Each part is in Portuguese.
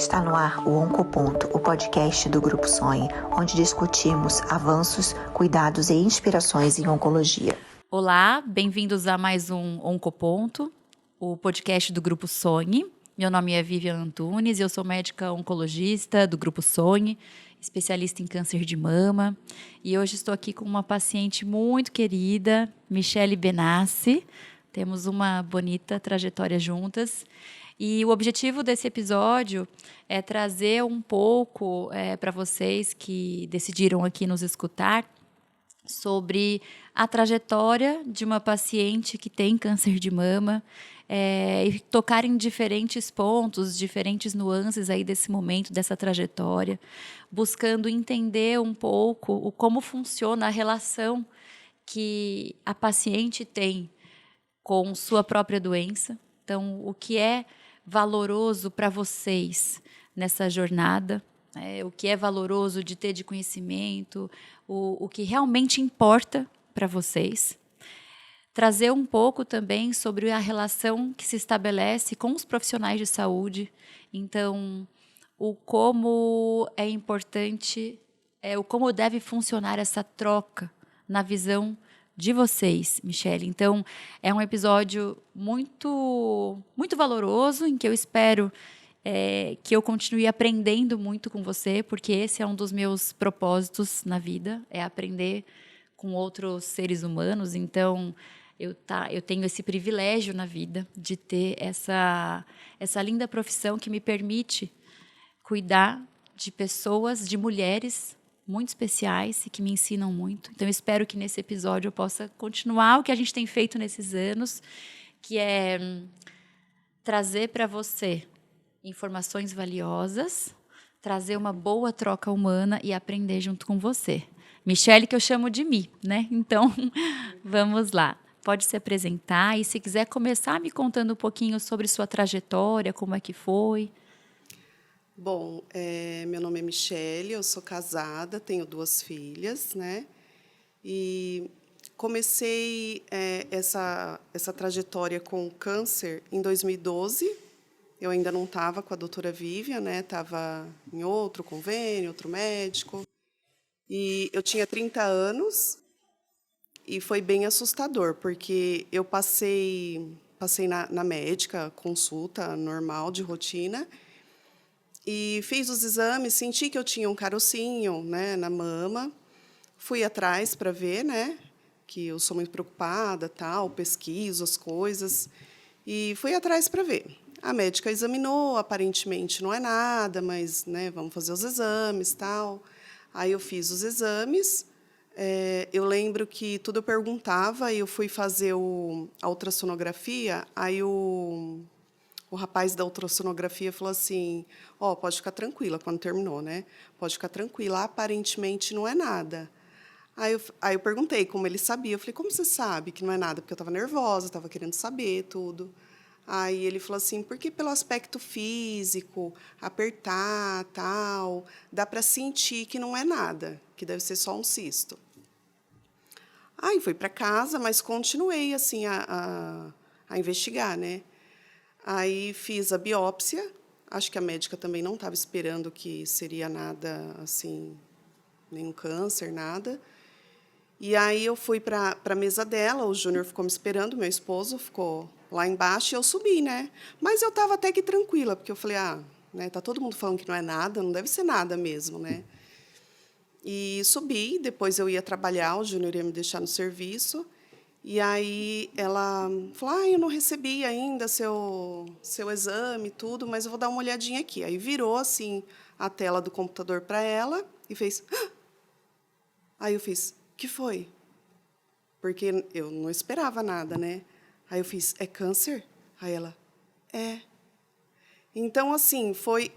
Está no ar o Oncoponto, o podcast do Grupo Sonhe, onde discutimos avanços, cuidados e inspirações em oncologia. Olá, bem-vindos a mais um Oncoponto, o podcast do Grupo Sonhe. Meu nome é Vivian Antunes e eu sou médica oncologista do Grupo Sonhe, especialista em câncer de mama. E hoje estou aqui com uma paciente muito querida, Michele Benassi. Temos uma bonita trajetória juntas. E o objetivo desse episódio é trazer um pouco para vocês que decidiram aqui nos escutar sobre a trajetória de uma paciente que tem câncer de mama e tocar em diferentes pontos, diferentes nuances aí desse momento, dessa trajetória, buscando entender um pouco como funciona a relação que a paciente tem com sua própria doença. Então, o que é valoroso para vocês nessa jornada, o que é valoroso de ter de conhecimento, o que realmente importa para vocês. Trazer um pouco também sobre a relação que se estabelece com os profissionais de saúde. Então, o como é importante, o como deve funcionar essa troca na visão de vocês, Michele. Então, é um episódio muito, muito valoroso, em que eu espero que eu continue aprendendo muito com você, porque esse é um dos meus propósitos na vida, é aprender com outros seres humanos. Então, eu tenho esse privilégio na vida de ter essa linda profissão que me permite cuidar de pessoas, de mulheres muito especiais e que me ensinam muito. Então, eu espero que nesse episódio eu possa continuar o que a gente tem feito nesses anos, que é trazer para você informações valiosas, trazer uma boa troca humana e aprender junto com você. Michele, que eu chamo de Mi, né? Então, vamos lá. Pode se apresentar e, se quiser, começar me contando um pouquinho sobre sua trajetória, como é que foi. Bom, meu nome é Michele, eu sou casada, tenho 2 filhas, né? E comecei essa trajetória com câncer em 2012. Eu ainda não estava com a doutora Vivian, né? Estava em outro convênio, outro médico. E eu tinha 30 anos e foi bem assustador, porque eu passei na médica, consulta normal, de rotina, e fiz os exames, senti que eu tinha um carocinho, né, na mama. Fui atrás para ver, né, que eu sou muito preocupada, tal, pesquiso as coisas, e fui atrás para ver. A médica examinou, aparentemente não é nada, mas, né, vamos fazer os exames, tal. Aí eu fiz os exames. Eu lembro que tudo eu perguntava, e eu fui fazer a ultrassonografia, aí o rapaz da ultrassonografia falou assim: pode ficar tranquila, quando terminou, né? Pode ficar tranquila, aparentemente não é nada. Aí eu perguntei como ele sabia. Eu falei: como você sabe que não é nada? Porque eu estava nervosa, estava querendo saber tudo. Aí ele falou assim: porque pelo aspecto físico, apertar, tal, dá para sentir que não é nada, que deve ser só um cisto. Aí fui para casa, mas continuei assim a investigar, né? Aí fiz a biópsia. Acho que a médica também não estava esperando que seria nada assim, nenhum câncer, nada. E aí eu fui para a mesa dela, o Júnior ficou me esperando, meu esposo ficou lá embaixo, e eu subi, né? Mas eu estava até que tranquila, porque eu falei: né, tá todo mundo falando que não é nada, não deve ser nada mesmo, né? E subi, depois eu ia trabalhar, o Júnior ia me deixar no serviço. E aí ela falou: eu não recebi ainda seu exame e tudo, mas eu vou dar uma olhadinha aqui. Aí virou assim a tela do computador para ela e fez: "Ah!" Aí eu fiz: "Que foi?" Porque eu não esperava nada, né? Aí eu fiz: "É câncer?" Aí ela: "É." Então, assim, foi,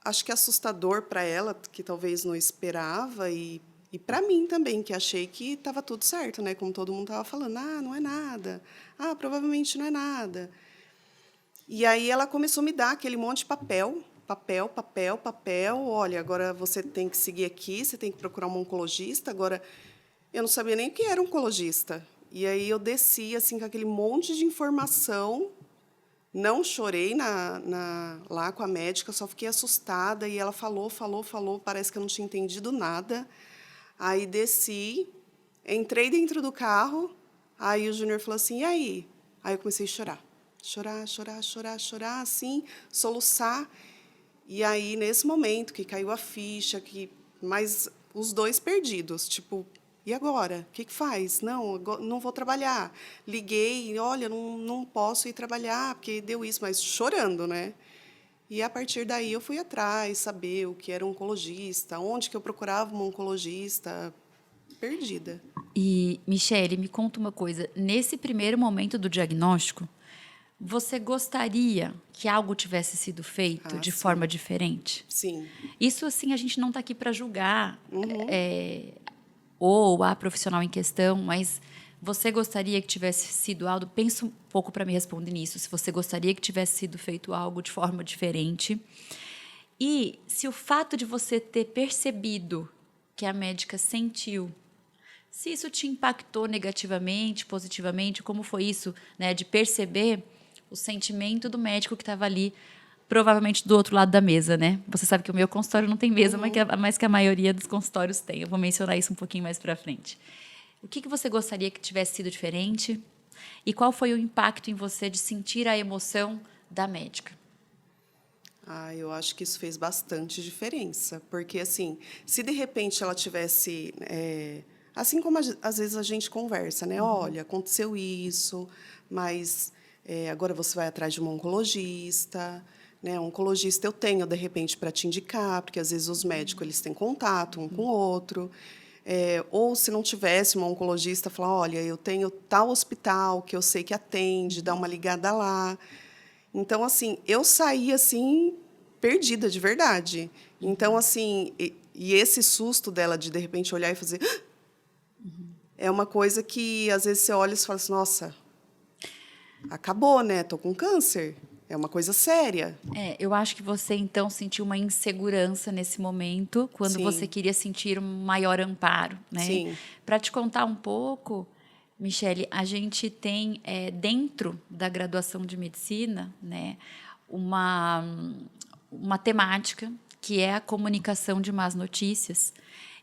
acho que assustador para ela, que talvez não esperava, e para mim também, que achei que estava tudo certo, né? Como todo mundo estava falando: não é nada. Provavelmente não é nada. E aí ela começou a me dar aquele monte de papel. Olha, agora você tem que seguir aqui, você tem que procurar um oncologista. Agora, eu não sabia nem o que era oncologista. E aí eu desci assim, com aquele monte de informação, Não chorei lá com a médica, só fiquei assustada e ela falou, parece que eu não tinha entendido nada. Aí desci, entrei dentro do carro, aí o Júnior falou assim, e aí? Aí eu comecei a chorar, assim, soluçar. E aí, nesse momento que caiu a ficha, mas os dois perdidos, tipo, e agora? O que faz? Não, não vou trabalhar. Liguei, olha, não posso ir trabalhar, porque deu isso, mas chorando, né? E a partir daí eu fui atrás, saber o que era um oncologista, onde que eu procurava um oncologista, perdida. E, Michele, me conta uma coisa. Nesse primeiro momento do diagnóstico, você gostaria que algo tivesse sido feito de Sim. forma diferente? Sim. Isso, assim, a gente não está aqui para julgar Uhum. ou a profissional em questão, mas você gostaria que tivesse sido algo... Pensa um pouco para me responder nisso. Se você gostaria que tivesse sido feito algo de forma diferente. E se o fato de você ter percebido que a médica sentiu, se isso te impactou negativamente, positivamente, como foi isso, né, de perceber o sentimento do médico que estava ali, provavelmente do outro lado da mesa, né? Você sabe que o meu consultório não tem mesa, mas que a maioria dos consultórios tem. Eu vou mencionar isso um pouquinho mais para frente. O que você gostaria que tivesse sido diferente? E qual foi o impacto em você de sentir a emoção da médica? Eu acho que isso fez bastante diferença, porque assim, se de repente ela tivesse, assim como às vezes a gente conversa, né? Olha, aconteceu isso, mas agora você vai atrás de um oncologista, né? Um oncologista eu tenho de repente para te indicar, porque às vezes os médicos eles têm contato um com o outro. Ou se não tivesse um oncologista, falar, olha, eu tenho tal hospital que eu sei que atende, dá uma ligada lá. Então, assim, eu saí, assim, perdida, de verdade. Então, assim, e esse susto dela de repente, olhar e fazer... É uma coisa que, às vezes, você olha e fala assim, nossa, acabou, né? Tô com câncer. É uma coisa séria. Eu acho que você, então, sentiu uma insegurança nesse momento, quando você Sim, queria sentir um maior amparo, né? sim. Para te contar um pouco, Michele, a gente tem, dentro da graduação de medicina, né, uma, uma temática que é a comunicação de más notícias.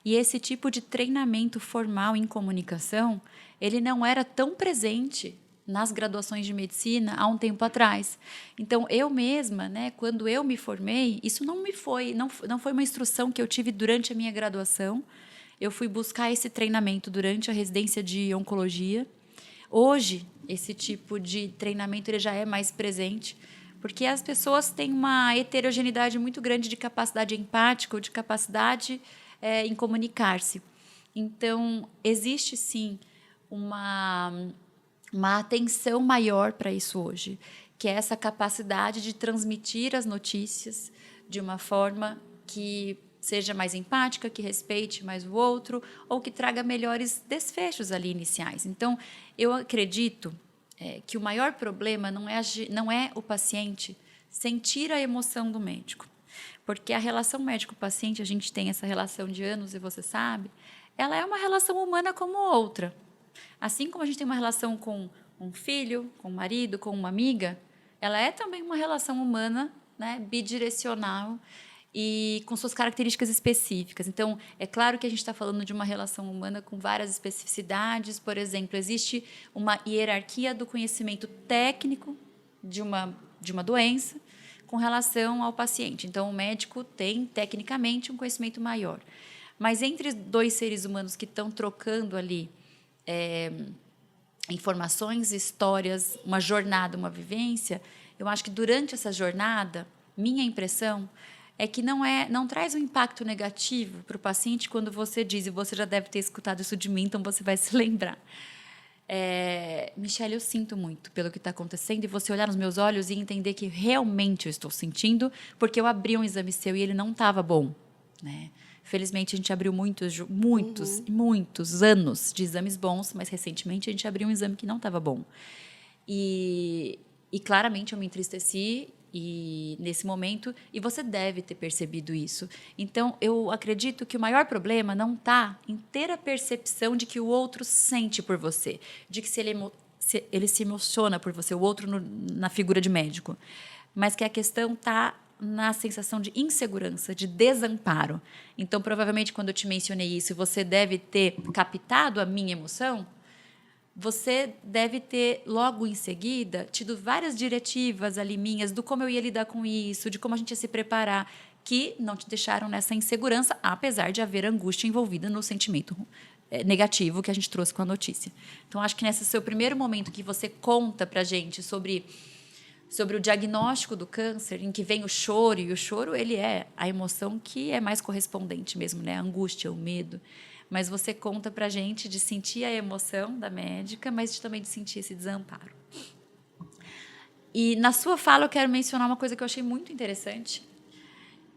E esse tipo de treinamento formal em comunicação, ele não era tão presente nas graduações de medicina há um tempo atrás. Então, eu mesma, né, quando eu me formei, isso não foi uma instrução que eu tive durante a minha graduação. Eu fui buscar esse treinamento durante a residência de oncologia. Hoje, esse tipo de treinamento ele já é mais presente, porque as pessoas têm uma heterogeneidade muito grande de capacidade empática ou de capacidade em comunicar-se. Então, existe sim uma atenção maior para isso hoje, que é essa capacidade de transmitir as notícias de uma forma que seja mais empática, que respeite mais o outro, ou que traga melhores desfechos ali iniciais. Então, eu acredito que o maior problema não é o paciente sentir a emoção do médico. Porque a relação médico-paciente, a gente tem essa relação de anos, e você sabe, ela é uma relação humana como outra. Assim como a gente tem uma relação com um filho, com um marido, com uma amiga, ela é também uma relação humana, né, bidirecional e com suas características específicas. Então, é claro que a gente está falando de uma relação humana com várias especificidades. Por exemplo, existe uma hierarquia do conhecimento técnico de uma doença com relação ao paciente. Então, o médico tem, tecnicamente, um conhecimento maior. Mas entre dois seres humanos que estão trocando ali informações, histórias, uma jornada, uma vivência, eu acho que durante essa jornada, minha impressão é que não traz um impacto negativo para o paciente quando você diz, e você já deve ter escutado isso de mim, então você vai se lembrar. Michele, eu sinto muito pelo que está acontecendo, e você olhar nos meus olhos e entender que realmente eu estou sentindo, porque eu abri um exame seu e ele não estava bom, né? Felizmente, a gente abriu muitos anos de exames bons, mas recentemente a gente abriu um exame que não estava bom. E claramente eu me entristeci nesse momento, e você deve ter percebido isso. Então, eu acredito que o maior problema não está em ter a percepção de que o outro sente por você, de que se ele se emociona por você, o outro na figura de médico. Mas que a questão está na sensação de insegurança, de desamparo. Então, provavelmente, quando eu te mencionei isso, você deve ter captado a minha emoção, você deve ter, logo em seguida, tido várias diretivas ali minhas do como eu ia lidar com isso, de como a gente ia se preparar, que não te deixaram nessa insegurança, apesar de haver angústia envolvida no sentimento negativo que a gente trouxe com a notícia. Então, acho que nesse seu primeiro momento que você conta para a gente sobre o diagnóstico do câncer, em que vem o choro, e o choro ele é a emoção que é mais correspondente mesmo, né? A angústia, o medo. Mas você conta para a gente de sentir a emoção da médica, mas também de sentir esse desamparo. E na sua fala eu quero mencionar uma coisa que eu achei muito interessante,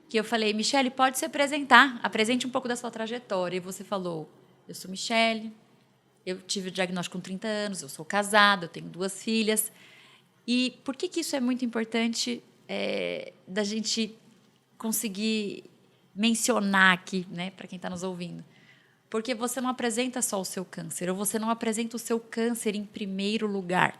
que eu falei, Michele, pode se apresentar, apresente um pouco da sua trajetória. E você falou, eu sou Michele, eu tive o diagnóstico com 30 anos, eu sou casada, eu tenho 2 filhas. E por que isso é muito importante da gente conseguir mencionar aqui, né, para quem está nos ouvindo? Porque você não apresenta só o seu câncer, ou você não apresenta o seu câncer em primeiro lugar.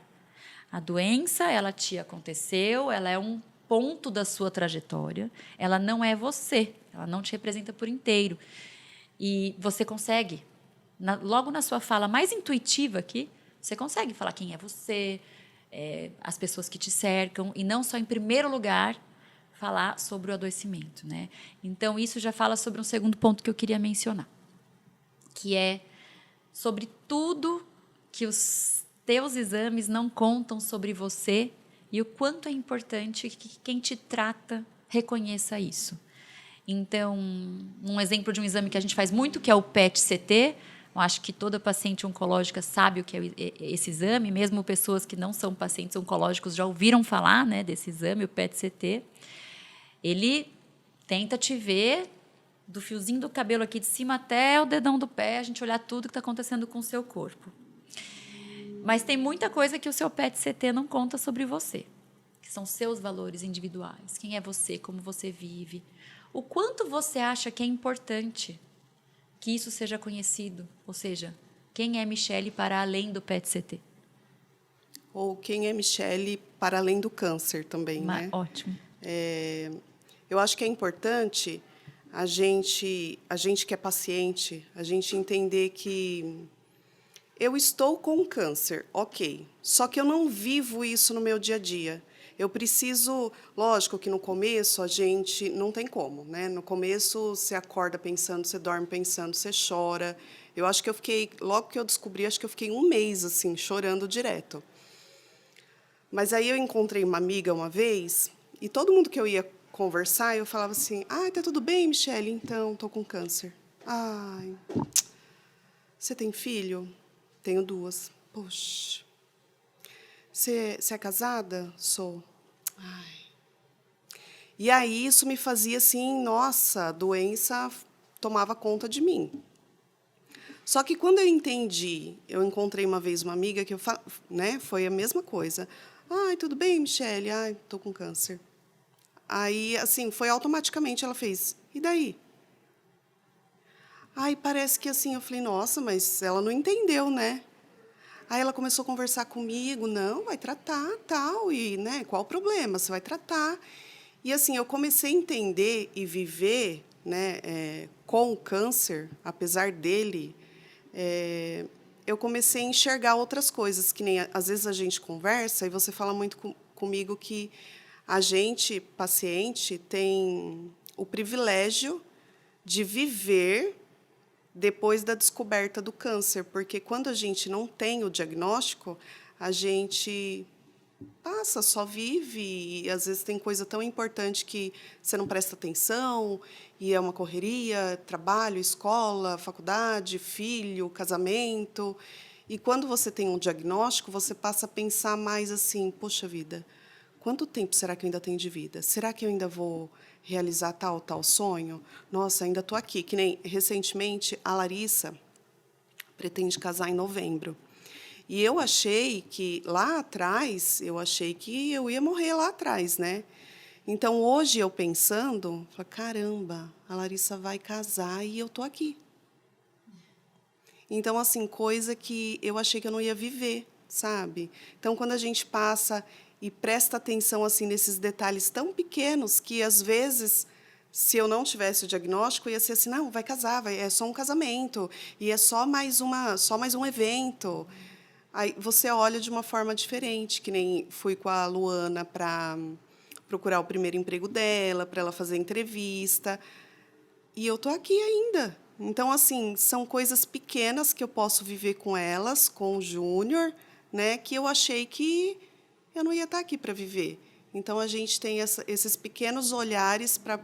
A doença, ela te aconteceu, ela é um ponto da sua trajetória, ela não é você, ela não te representa por inteiro. E você consegue, logo na sua fala mais intuitiva aqui, você consegue falar quem é você, as pessoas que te cercam, e não só em primeiro lugar falar sobre o adoecimento, né? Então, isso já fala sobre um segundo ponto que eu queria mencionar, que é sobre tudo que os teus exames não contam sobre você e o quanto é importante que quem te trata reconheça isso. Então, um exemplo de um exame que a gente faz muito, que é o PET-CT. Eu acho que toda paciente oncológica sabe o que é esse exame, mesmo pessoas que não são pacientes oncológicos já ouviram falar, né, desse exame, o PET-CT. Ele tenta te ver do fiozinho do cabelo aqui de cima até o dedão do pé, a gente olhar tudo que está acontecendo com o seu corpo. Mas tem muita coisa que o seu PET-CT não conta sobre você, que são seus valores individuais, quem é você, como você vive, o quanto você acha que é importante que isso seja conhecido, ou seja, quem é Michele para além do PET-CT. Ou quem é Michele para além do câncer também, né? Ótimo. Eu acho que é importante a gente que é paciente, a gente entender que eu estou com câncer, ok, só que eu não vivo isso no meu dia a dia. Eu preciso, lógico que no começo a gente não tem como, né? No começo você acorda pensando, você dorme pensando, você chora. Eu acho que eu fiquei, logo que eu descobri, acho que eu fiquei 1 mês assim, chorando direto. Mas aí eu encontrei uma amiga uma vez, e todo mundo que eu ia conversar, eu falava assim, tá tudo bem, Michele? Então, estou com câncer. Ai, você tem filho? Tenho 2. Poxa. Você é casada? Sou. Ai. E aí isso me fazia assim, nossa, a doença tomava conta de mim. Só que quando eu entendi, eu encontrei uma vez uma amiga que né, foi a mesma coisa. Ai, tudo bem, Michele? Ai, estou com câncer. Aí, assim, foi automaticamente, ela fez, e daí? Aí parece que assim, eu falei, nossa, mas ela não entendeu, né? Aí ela começou a conversar comigo, não, vai tratar, tal, e, né, qual o problema? Você vai tratar. E, assim, eu comecei a entender e viver, né, com o câncer, apesar dele, eu comecei a enxergar outras coisas, que nem, às vezes, a gente conversa e você fala muito comigo que a gente, paciente, tem o privilégio de viver depois da descoberta do câncer, porque quando a gente não tem o diagnóstico, a gente passa, só vive, e às vezes tem coisa tão importante que você não presta atenção, e é uma correria, trabalho, escola, faculdade, filho, casamento. E quando você tem um diagnóstico, você passa a pensar mais assim, poxa vida, quanto tempo será que eu ainda tenho de vida? Será que eu ainda vou realizar tal sonho? Nossa, ainda estou aqui. Que nem, recentemente, a Larissa pretende casar em novembro. E eu achei que, lá atrás, eu ia morrer lá atrás, né? Então, hoje, eu pensando, falei, caramba, a Larissa vai casar e eu estou aqui. Então, assim, coisa que eu achei que eu não ia viver. sabe? Então, quando a gente passa e presta atenção assim nesses detalhes tão pequenos que, às vezes, se eu não tivesse o diagnóstico, ia ser assim, não, vai casar, é só um casamento, e é só mais um evento. Aí você olha de uma forma diferente, que nem fui com a Luana para procurar o primeiro emprego dela, para ela fazer entrevista, e eu tô aqui ainda. Então, assim, são coisas pequenas que eu posso viver com elas, com o Júnior, né, que eu achei que eu não ia estar aqui para viver. Então, a gente tem esses pequenos olhares para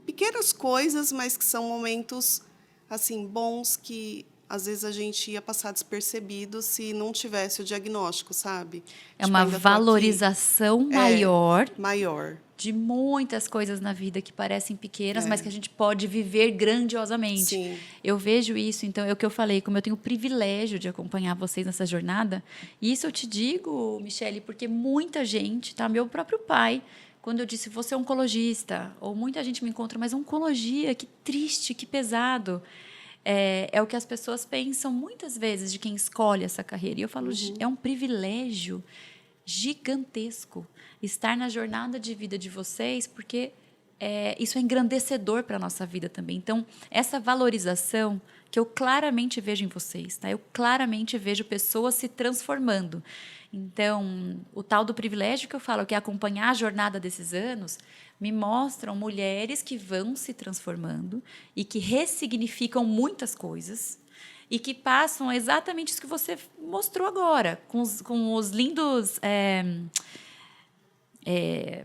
pequenas coisas, mas que são momentos assim bons que às vezes a gente ia passar despercebido se não tivesse o diagnóstico, sabe? É Tipo, uma ainda tô aqui. valorização maior Maior. de muitas coisas na vida que parecem pequenas, mas É. que a gente pode viver grandiosamente. Sim. Eu vejo isso, então, é o que eu falei, como eu tenho o privilégio de acompanhar vocês nessa jornada, e isso eu te digo, Michele, porque muita gente, tá? Meu próprio pai, quando eu disse, você é oncologista, ou muita gente me encontra, mas oncologia, que triste, que pesado. É o que as pessoas pensam muitas vezes de quem escolhe essa carreira. E eu falo, é um privilégio gigantesco estar na jornada de vida de vocês, porque isso é engrandecedor para a nossa vida também. Então, essa valorização que eu claramente vejo em vocês, tá? Eu claramente vejo pessoas se transformando. Então, o tal do privilégio que eu falo, que é acompanhar a jornada desses anos, me mostram mulheres que vão se transformando e que ressignificam muitas coisas e que passam exatamente isso que você mostrou agora, com os lindos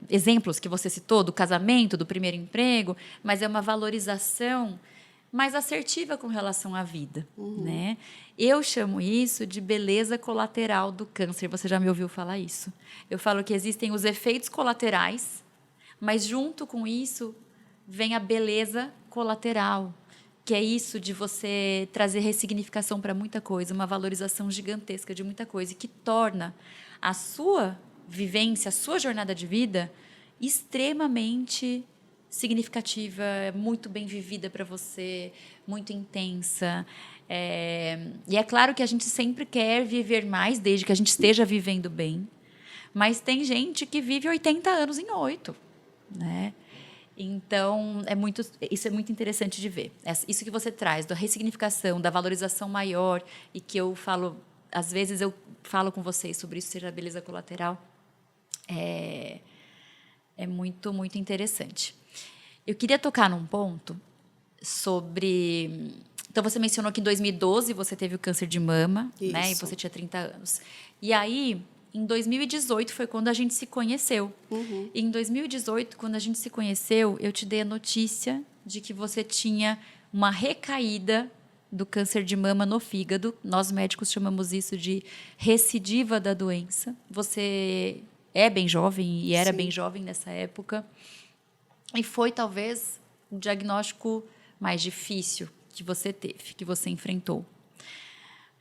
exemplos que você citou, do casamento, do primeiro emprego, mas é uma valorização mais assertiva com relação à vida. Né? Eu chamo isso de beleza colateral do câncer. Você já me ouviu falar isso? Eu falo que existem os efeitos colaterais, mas junto com isso vem a beleza colateral, que é isso de você trazer ressignificação para muita coisa, uma valorização gigantesca de muita coisa, e que torna a sua vivência, a sua jornada de vida extremamente significativa, muito bem vivida para você, muito intensa. E é claro que a gente sempre quer viver mais, desde que a gente esteja vivendo bem, mas tem gente que vive 80 anos em 8, né? Então, isso é muito interessante de ver. Isso que você traz, da ressignificação, da valorização maior, e que eu falo, às vezes eu falo com vocês sobre isso, seja a beleza colateral, é muito, muito interessante. Eu queria tocar num ponto sobre... Então, você mencionou que em 2012 você teve o câncer de mama, né? E você tinha 30 anos. E aí, em 2018 foi quando a gente se conheceu. E em 2018, quando a gente se conheceu, eu te dei a notícia de que você tinha uma recaída do câncer de mama no fígado. Nós médicos chamamos isso de recidiva da doença. Você é bem jovem e era bem jovem nessa época. E foi talvez o diagnóstico mais difícil que você teve, que você enfrentou.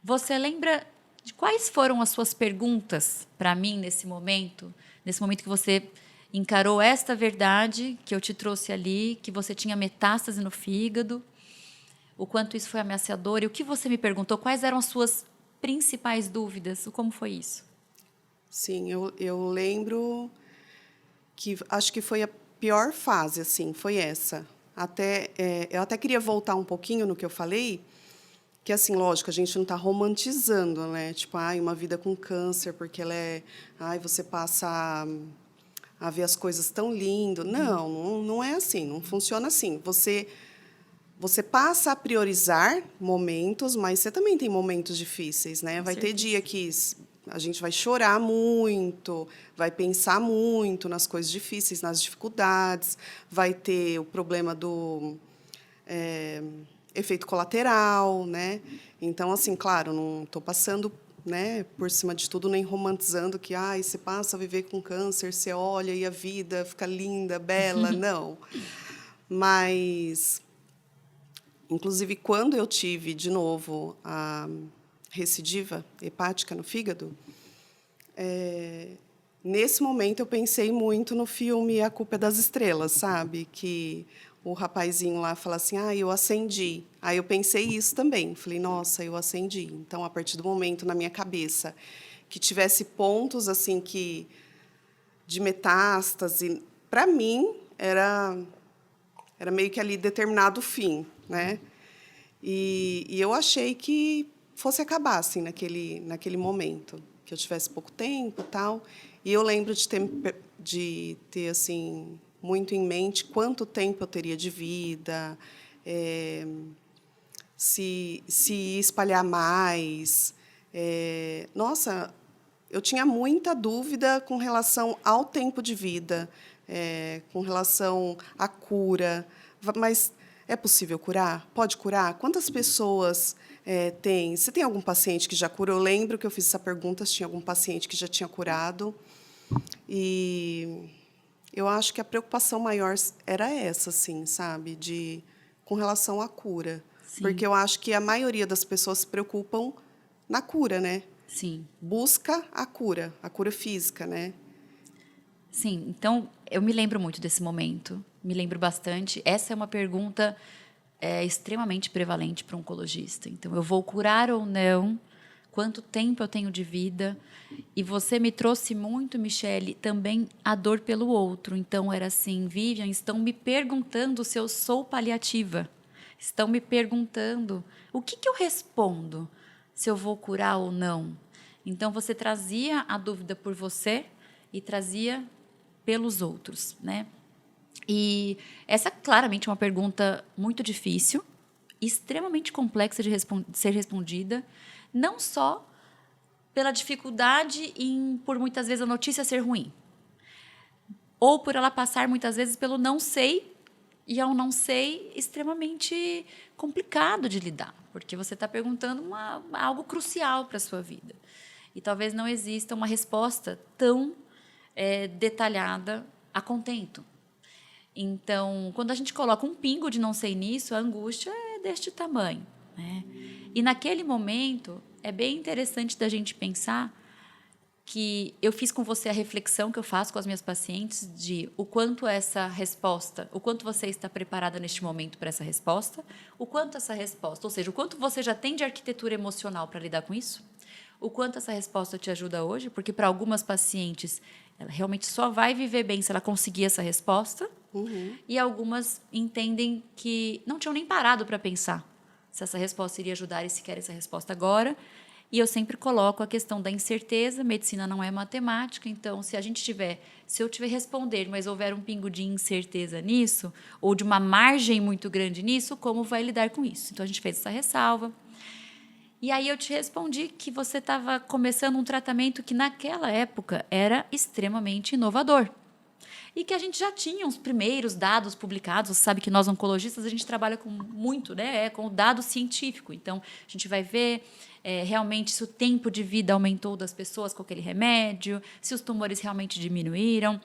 Você lembra de quais foram as suas perguntas para mim nesse momento que você encarou esta verdade que eu te trouxe ali, que você tinha metástase no fígado, o quanto isso foi ameaçador, e o que você me perguntou, quais eram as suas principais dúvidas, como foi isso? Sim, eu lembro que acho que foi a pior fase, assim, foi essa. Eu até queria voltar um pouquinho no que eu falei, que, assim, lógico, a gente não está romantizando, né? Tipo, uma vida com câncer, porque ela é... você passa a ver as coisas tão lindo. Não é assim, não funciona assim. Você passa a priorizar momentos, mas você também tem momentos difíceis, né? Vai ter dia que a gente vai chorar muito, vai pensar muito nas coisas difíceis, nas dificuldades, vai ter o problema do efeito colateral, né? Então, assim, claro, não estou passando, né, por cima de tudo, nem romantizando que você passa a viver com câncer, você olha e a vida fica linda, bela, não. Mas, inclusive, quando eu tive, de novo, a recidiva hepática no fígado, nesse momento eu pensei muito no filme A Culpa é das Estrelas, sabe? Que o rapazinho lá fala assim, eu acendi. Aí eu pensei isso também. Falei, nossa, eu acendi. Então, a partir do momento na minha cabeça que tivesse pontos assim de metástase, para mim era meio que ali determinado o fim, né? E eu achei que fosse acabar assim naquele momento, que eu tivesse pouco tempo, e tal. E eu lembro de ter assim muito em mente quanto tempo eu teria de vida, se espalhar mais. Nossa, eu tinha muita dúvida com relação ao tempo de vida, com relação à cura. Mas é possível curar? Pode curar? Quantas pessoas tem? Você tem algum paciente que já curou? Eu lembro que eu fiz essa pergunta, se tinha algum paciente que já tinha curado. E eu acho que a preocupação maior era essa, assim, sabe? Com relação à cura. Sim. Porque eu acho que a maioria das pessoas se preocupam na cura, né? Sim. Busca a cura física, né? Sim, então eu me lembro muito desse momento, me lembro bastante. Essa é uma pergunta extremamente prevalente para um oncologista. Então, eu vou curar ou não? Quanto tempo eu tenho de vida? E você me trouxe muito, Michele, também a dor pelo outro. Então, era assim, Vivian, estão me perguntando se eu sou paliativa. Estão me perguntando o que eu respondo, se eu vou curar ou não. Então, você trazia a dúvida por você e trazia pelos outros, né? E essa, claramente, é uma pergunta muito difícil, extremamente complexa de ser respondida, não só pela dificuldade por, muitas vezes, a notícia ser ruim, ou por ela passar, muitas vezes, pelo não sei, e ao não sei, extremamente complicado de lidar, porque você está perguntando algo crucial para a sua vida. E talvez não exista uma resposta tão detalhada a contento. Então, quando a gente coloca um pingo de não sei nisso, a angústia é deste tamanho, né? E naquele momento, é bem interessante da gente pensar que eu fiz com você a reflexão que eu faço com as minhas pacientes de o quanto essa resposta, o quanto você está preparada neste momento para essa resposta, o quanto essa resposta, ou seja, o quanto você já tem de arquitetura emocional para lidar com isso, o quanto essa resposta te ajuda hoje, porque para algumas pacientes ela realmente só vai viver bem se ela conseguir essa resposta. Uhum. E algumas entendem que não tinham nem parado para pensar se essa resposta iria ajudar e se quer essa resposta agora. E eu sempre coloco a questão da incerteza. Medicina não é matemática, então se eu tiver responder, mas houver um pingo de incerteza nisso, ou de uma margem muito grande nisso, como vai lidar com isso? Então a gente fez essa ressalva. E aí eu te respondi que você estava começando um tratamento que naquela época era extremamente inovador. E que a gente já tinha os primeiros dados publicados. Você sabe que nós, oncologistas, a gente trabalha com muito, né? Com o dado científico. Então, a gente vai ver realmente se o tempo de vida aumentou das pessoas com aquele remédio, se os tumores realmente diminuíram.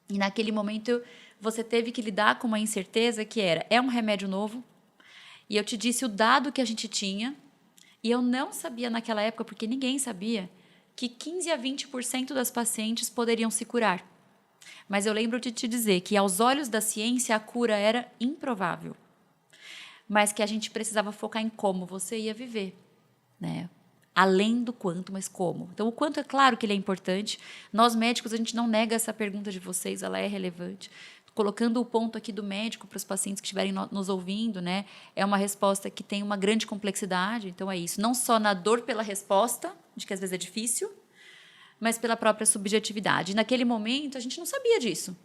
E, naquele momento, você teve que lidar com uma incerteza que é um remédio novo. E eu te disse o dado que a gente tinha. E eu não sabia naquela época, porque ninguém sabia, que 15% a 20% das pacientes poderiam se curar. Mas eu lembro de te dizer que, aos olhos da ciência, a cura era improvável. Mas que a gente precisava focar em como você ia viver, né? Além do quanto, mas como. Então, o quanto é claro que ele é importante. Nós, médicos, a gente não nega essa pergunta de vocês, ela é relevante. Colocando o ponto aqui do médico para os pacientes que estiverem nos ouvindo, né? É uma resposta que tem uma grande complexidade. Então, é isso. Não só na dor pela resposta, de que às vezes é difícil, mas pela própria subjetividade. E naquele momento, a gente não sabia disso.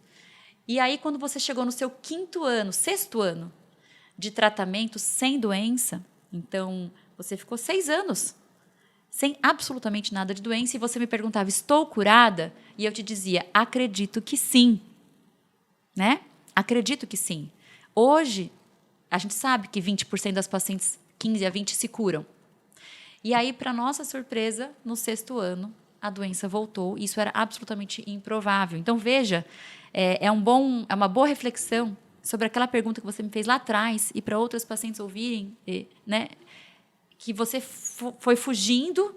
E aí, quando você chegou no seu sexto ano de tratamento sem doença, então, você ficou 6 anos sem absolutamente nada de doença, e você me perguntava, estou curada? E eu te dizia, acredito que sim. Né? Acredito que sim. Hoje, a gente sabe que 20% das pacientes, 15% a 20%, se curam. E aí, para nossa surpresa, no 6º ano, a doença voltou. Isso era absolutamente improvável. Então, veja, é uma boa reflexão sobre aquela pergunta que você me fez lá atrás e para outras pacientes ouvirem, né, que você foi fugindo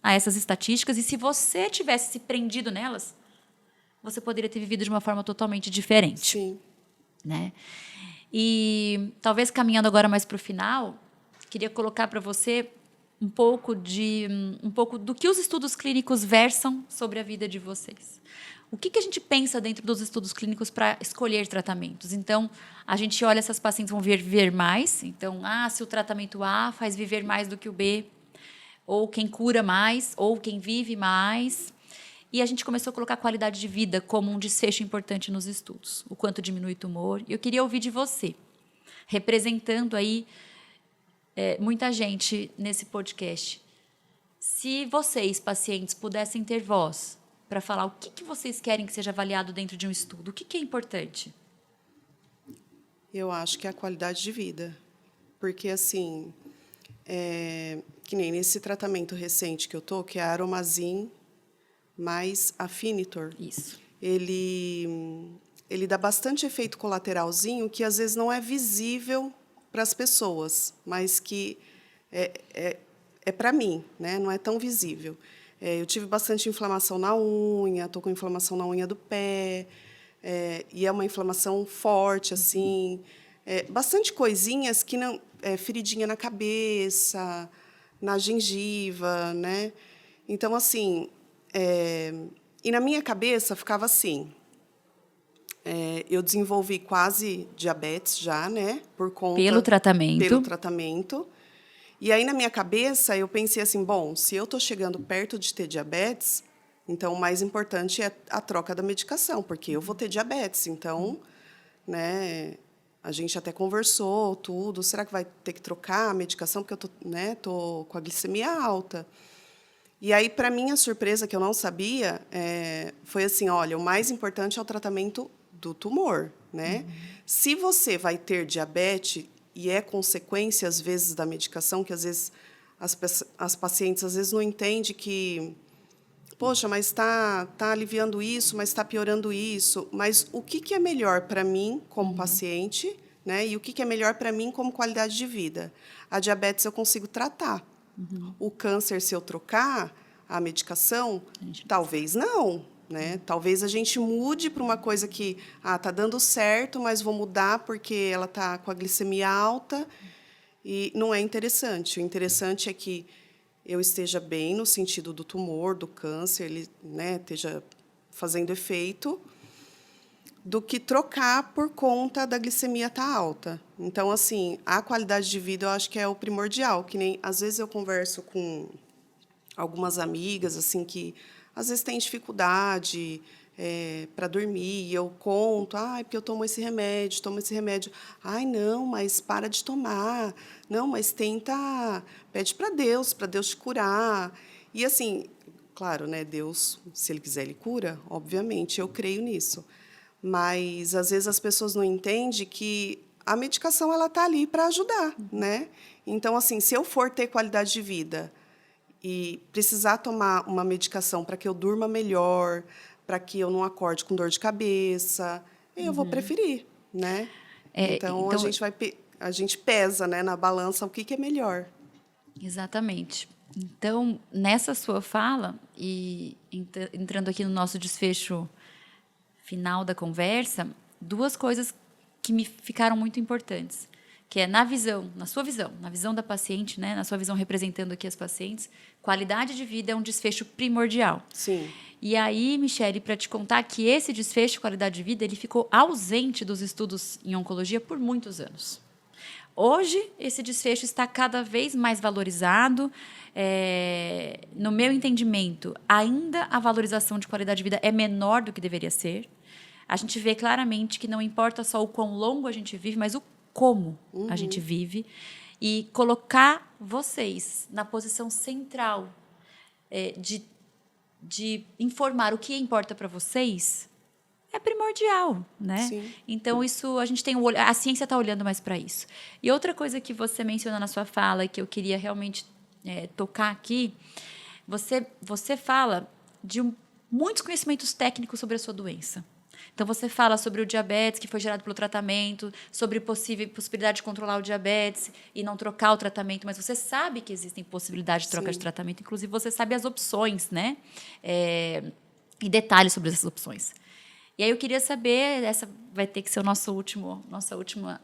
a essas estatísticas, e se você tivesse se prendido nelas, você poderia ter vivido de uma forma totalmente diferente. Sim. Né? E talvez caminhando agora mais para o final, queria colocar para você um pouco do que os estudos clínicos versam sobre a vida de vocês. O que a gente pensa dentro dos estudos clínicos para escolher tratamentos? Então, a gente olha se as pacientes vão viver mais. Então, se o tratamento A faz viver mais do que o B, ou quem cura mais, ou quem vive mais. E a gente começou a colocar a qualidade de vida como um desfecho importante nos estudos. O quanto diminui o tumor. E eu queria ouvir de você, representando aí muita gente nesse podcast. Se vocês, pacientes, pudessem ter voz para falar o que vocês querem que seja avaliado dentro de um estudo, o que é importante? Eu acho que é a qualidade de vida. Porque, assim, que nem nesse tratamento recente que eu tô, que é a Aromazin mais Afinitor. Isso. Ele dá bastante efeito colateralzinho que, às vezes, não é visível para as pessoas, mas que é para mim, né? Não é tão visível. Eu tive bastante inflamação na unha, estou com inflamação na unha do pé, e é uma inflamação forte, assim, bastante coisinhas que não, feridinha na cabeça, na gengiva, né? Então, assim, e na minha cabeça ficava assim. Eu desenvolvi quase diabetes já, né? Por conta Pelo tratamento. Pelo tratamento. E aí, na minha cabeça, eu pensei assim, bom, se eu estou chegando perto de ter diabetes, então o mais importante é a troca da medicação, porque eu vou ter diabetes. Então, né, a gente até conversou, tudo. Será que vai ter que trocar a medicação? Porque eu tô com a glicemia alta. E aí, para minha surpresa, que eu não sabia, foi assim, olha, o mais importante é o tratamento do tumor, né? Se você vai ter diabetes e é consequência, às vezes, da medicação, que, às vezes, as pacientes, às vezes, não entendem que, poxa, mas está aliviando isso, mas está piorando isso. Mas o que é melhor para mim, como paciente, né? E o que é melhor para mim, como qualidade de vida? A diabetes eu consigo tratar. O câncer, se eu trocar a medicação, talvez não, né? Talvez a gente mude para uma coisa que está dando certo, mas vou mudar porque ela está com a glicemia alta e não é interessante. O interessante é que eu esteja bem no sentido do tumor, do câncer, ele, né, esteja fazendo efeito, do que trocar por conta da glicemia estar alta. Então, assim, a qualidade de vida eu acho que é o primordial, que nem às vezes eu converso com algumas amigas assim que às vezes têm dificuldade para dormir, e eu conto, porque eu tomo esse remédio. Ai, não, mas para de tomar. Não, mas pede para Deus te curar. E assim, claro, né, Deus, se ele quiser, ele cura, obviamente, eu creio nisso. Mas, às vezes, as pessoas não entendem que a medicação ela está ali para ajudar, né? Então, assim, se eu for ter qualidade de vida e precisar tomar uma medicação para que eu durma melhor, para que eu não acorde com dor de cabeça, eu vou preferir, né? Então, a gente pesa, né, na balança o que é melhor. Exatamente. Então, nessa sua fala, e entrando aqui no nosso desfecho final da conversa, duas coisas que me ficaram muito importantes, que é na sua visão, na visão da paciente, né, na sua visão representando aqui as pacientes, qualidade de vida é um desfecho primordial. Sim. E aí, Michele, para te contar que esse desfecho, qualidade de vida, ele ficou ausente dos estudos em oncologia por muitos anos. Hoje, esse desfecho está cada vez mais valorizado. No meu entendimento, ainda a valorização de qualidade de vida é menor do que deveria ser. A gente vê claramente que não importa só o quão longo a gente vive, mas o como a gente vive. E colocar vocês na posição central de informar o que importa para vocês é primordial, né? Sim. Então, isso a gente tem a ciência está olhando mais para isso. E outra coisa que você mencionou na sua fala e que eu queria realmente tocar aqui, você fala de muitos conhecimentos técnicos sobre a sua doença. Então, você fala sobre o diabetes que foi gerado pelo tratamento, sobre possibilidade de controlar o diabetes e não trocar o tratamento, mas você sabe que existem possibilidades de troca de tratamento, inclusive você sabe as opções, né? E detalhes sobre essas opções. E aí eu queria saber, essa vai ter que ser nossa última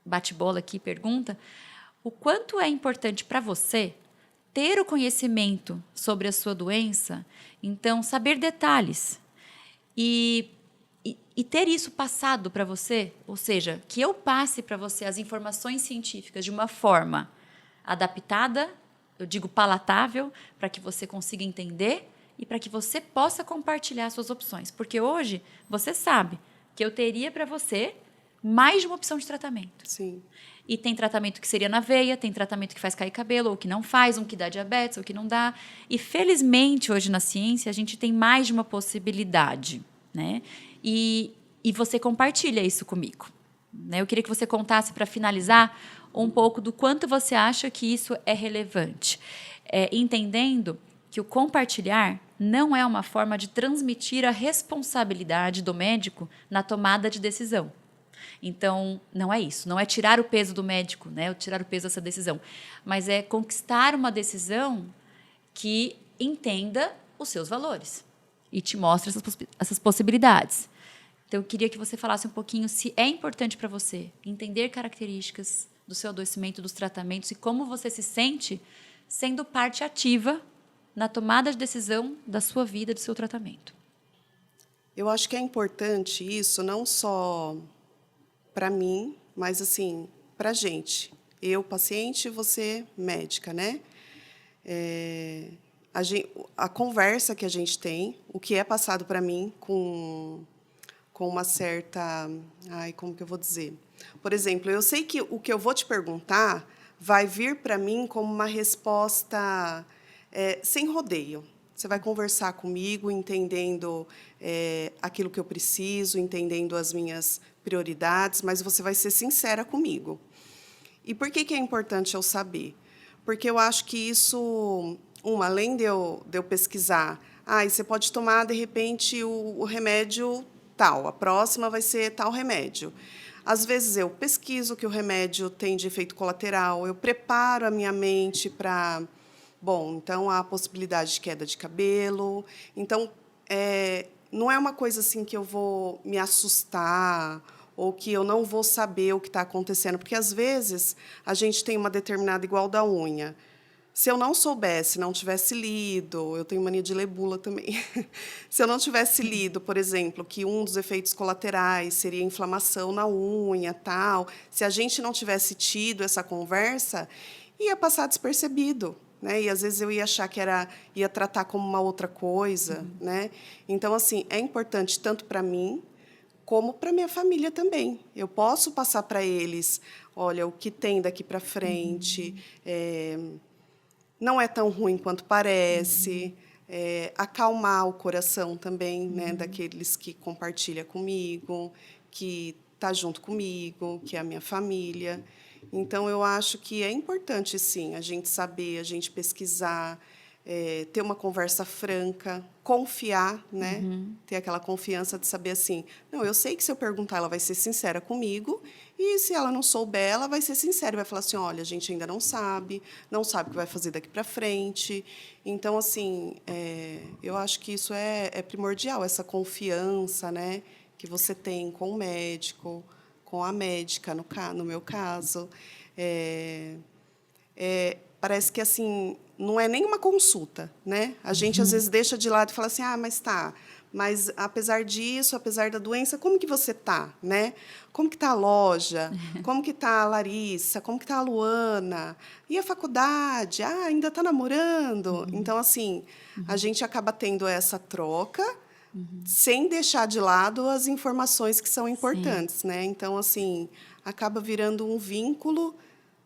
bate-bola aqui pergunta o quanto é importante para você ter o conhecimento sobre a sua doença, então saber detalhes e ter isso passado para você, ou seja, que eu passe para você as informações científicas de uma forma adaptada, eu digo palatável, para que você consiga entender e para que você possa compartilhar suas opções. Porque hoje você sabe que eu teria para você mais de uma opção de tratamento. Sim. E tem tratamento que seria na veia, tem tratamento que faz cair cabelo, ou que não faz, um que dá diabetes, ou que não dá. E, felizmente, hoje na ciência, a gente tem mais de uma possibilidade, né? E você compartilha isso comigo. Né? Eu queria que você contasse, para finalizar, um pouco do quanto você acha que isso é relevante. Entendendo que o compartilhar não é uma forma de transmitir a responsabilidade do médico na tomada de decisão. Então, não é isso. Não é tirar o peso do médico, né? Ou tirar o peso dessa decisão. Mas é conquistar uma decisão que entenda os seus valores e te mostre essas possibilidades. Então, eu queria que você falasse um pouquinho se é importante para você entender características do seu adoecimento, dos tratamentos e como você se sente sendo parte ativa na tomada de decisão da sua vida, do seu tratamento. Eu acho que é importante isso, não só para mim, mas assim, para a gente. Eu, paciente, você, médica, né? A conversa que a gente tem, o que é passado para mim com uma certa... Ai, como que eu vou dizer? Por exemplo, eu sei que o que eu vou te perguntar vai vir para mim como uma resposta sem rodeio. Você vai conversar comigo, entendendo aquilo que eu preciso, entendendo as minhas prioridades, mas você vai ser sincera comigo. E por que é importante eu saber? Porque eu acho que isso, além de eu pesquisar, você pode tomar, de repente, o remédio tal, a próxima vai ser tal remédio. Às vezes eu pesquiso o que o remédio tem de efeito colateral, eu preparo a minha mente para... Bom, então, há a possibilidade de queda de cabelo. Então, não é uma coisa assim que eu vou me assustar ou que eu não vou saber o que está acontecendo. Porque, às vezes, a gente tem uma determinada igual da unha. Se eu não soubesse, não tivesse lido, eu tenho mania de ler bula também. Se eu não tivesse lido, por exemplo, que um dos efeitos colaterais seria inflamação na unha, tal, se a gente não tivesse tido essa conversa, ia passar despercebido. Né? E, às vezes, eu ia achar que ia tratar como uma outra coisa. Né? Então, assim, é importante tanto para mim como para minha família também. Eu posso passar para eles, olha, o que tem daqui para frente, não é tão ruim quanto parece, acalmar o coração também, né, daqueles que compartilham comigo, que está junto comigo, que é a minha família. Então, eu acho que é importante, sim, a gente saber, a gente pesquisar, ter uma conversa franca, confiar, né? Ter aquela confiança de saber assim, não, eu sei que se eu perguntar, ela vai ser sincera comigo, e se ela não souber, ela vai ser sincera, vai falar assim, olha, a gente ainda não sabe o que vai fazer daqui para frente. Então, assim, eu acho que isso é primordial, essa confiança, né, que você tem com o médico, com a médica, no meu caso. Parece que, assim, não é nem uma consulta, né? A gente, às vezes, deixa de lado e fala assim, mas, apesar disso, apesar da doença, como que você está, né? Como que está a loja? Como que está a Larissa? Como que está a Luana? E a faculdade? Ainda está namorando? Então, assim, a gente acaba tendo essa troca, sem deixar de lado as informações que são importantes, né? Então, assim, acaba virando um vínculo,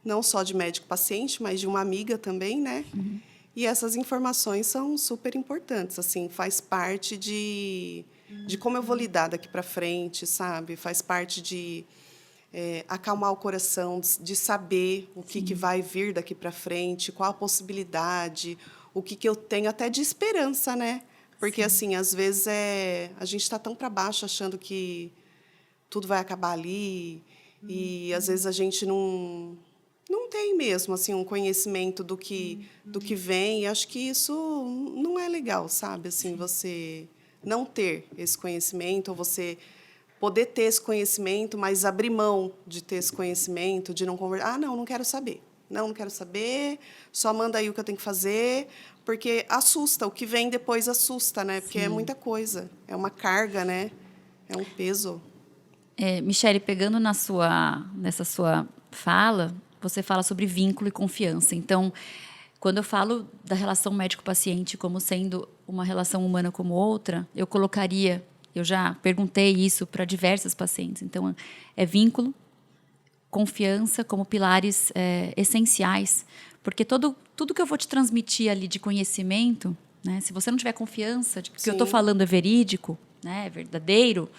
não só de médico-paciente, mas de uma amiga também, né? E essas informações são super importantes, assim, faz parte de como eu vou lidar daqui para frente, sabe? Faz parte de acalmar o coração, de saber o que vai vir daqui para frente, qual a possibilidade, o que eu tenho até de esperança, né? Porque, assim, às vezes a gente está tão para baixo achando que tudo vai acabar ali, e, às vezes, a gente não tem mesmo assim, um conhecimento do que vem, e acho que isso não é legal, sabe? Assim, você não ter esse conhecimento, ou você poder ter esse conhecimento, mas abrir mão de ter esse conhecimento, de não conversar. Ah, não quero saber. Não quero saber, só manda aí o que eu tenho que fazer, porque assusta, o que vem depois assusta, né? Porque é muita coisa, é uma carga, né? É um peso. Michele, pegando nessa sua fala, você fala sobre vínculo e confiança. Então, quando eu falo da relação médico-paciente como sendo uma relação humana como outra, eu já perguntei isso para diversas pacientes. Então, é vínculo, confiança como pilares essenciais, porque tudo que eu vou te transmitir ali de conhecimento, né, se você não tiver confiança de que o que eu estou falando é verídico, né, é verdadeiro,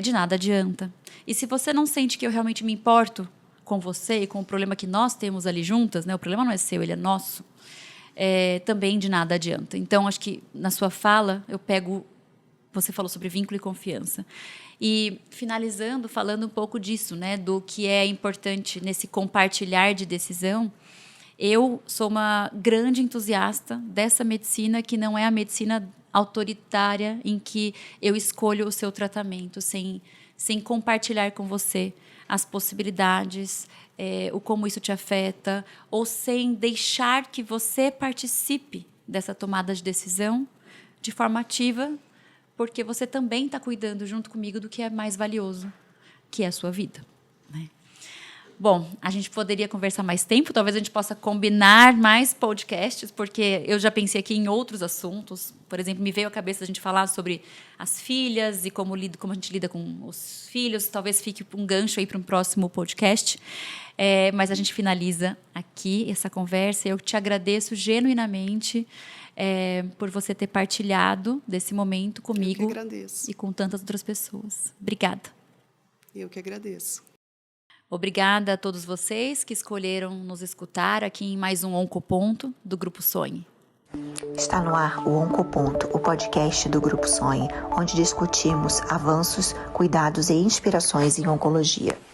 de nada adianta. E se você não sente que eu realmente me importo com você e com o problema que nós temos ali juntas, né, o problema não é seu, ele é nosso, também de nada adianta. Então, acho que na sua fala, você falou sobre vínculo e confiança. E, finalizando, falando um pouco disso, né, do que é importante nesse compartilhar de decisão, eu sou uma grande entusiasta dessa medicina que não é a medicina autoritária em que eu escolho o seu tratamento, sem compartilhar com você as possibilidades, o como isso te afeta, ou sem deixar que você participe dessa tomada de decisão de forma ativa, porque você também está cuidando junto comigo do que é mais valioso, que é a sua vida, né? Bom, a gente poderia conversar mais tempo, talvez a gente possa combinar mais podcasts, porque eu já pensei aqui em outros assuntos. Por exemplo, me veio à cabeça a gente falar sobre as filhas e como a gente lida com os filhos. Talvez fique um gancho aí para um próximo podcast. Mas a gente finaliza aqui essa conversa. Eu te agradeço genuinamente por você ter partilhado desse momento comigo. Eu que agradeço. E com tantas outras pessoas. Obrigada. Eu que agradeço. Obrigada a todos vocês que escolheram nos escutar aqui em mais um Oncoponto do Grupo Sonhe. Está no ar o Oncoponto, o podcast do Grupo Sonhe, onde discutimos avanços, cuidados e inspirações em oncologia.